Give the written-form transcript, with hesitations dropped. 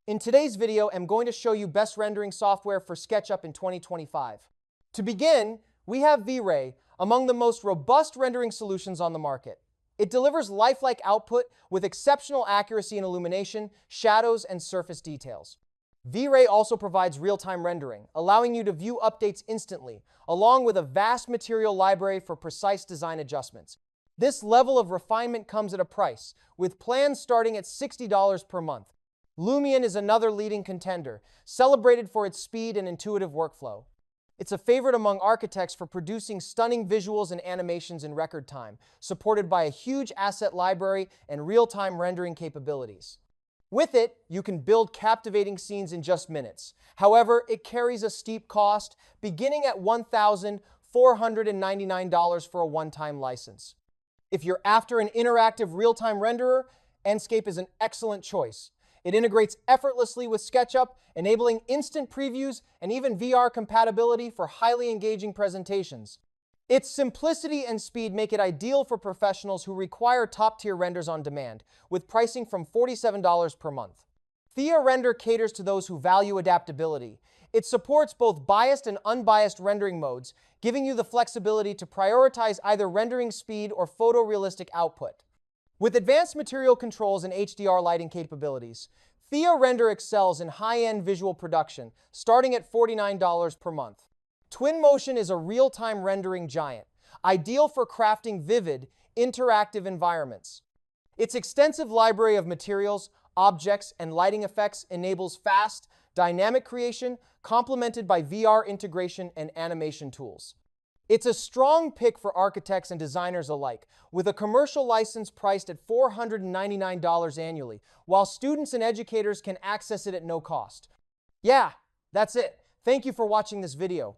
In today's video, I'm going to show you best rendering software for SketchUp in 2025. To begin, we have V-Ray, among the most robust rendering solutions on the market. It delivers lifelike output with exceptional accuracy in illumination, shadows, and surface details. V-Ray also provides real-time rendering, allowing you to view updates instantly, along with a vast material library for precise design adjustments. This level of refinement comes at a price, with plans starting at $60 per month. Lumion is another leading contender, celebrated for its speed and intuitive workflow. It's a favorite among architects for producing stunning visuals and animations in record time, supported by a huge asset library and real-time rendering capabilities. With it, you can build captivating scenes in just minutes. However, it carries a steep cost, beginning at $1,499 for a one-time license. If you're after an interactive real-time renderer, Enscape is an excellent choice. It integrates effortlessly with SketchUp, enabling instant previews and even VR compatibility for highly engaging presentations. Its simplicity and speed make it ideal for professionals who require top-tier renders on demand, with pricing from $47 per month. Thea Render caters to those who value adaptability. It supports both biased and unbiased rendering modes, giving you the flexibility to prioritize either rendering speed or photorealistic output. With advanced material controls and HDR lighting capabilities, Thea Render excels in high-end visual production, starting at $49 per month. Twinmotion is a real-time rendering giant, ideal for crafting vivid, interactive environments. Its extensive library of materials, objects, and lighting effects enables fast, dynamic creation, complemented by VR integration and animation tools. It's a strong pick for architects and designers alike, with a commercial license priced at $499 annually, while students and educators can access it at no cost. Yeah, that's it. Thank you for watching this video.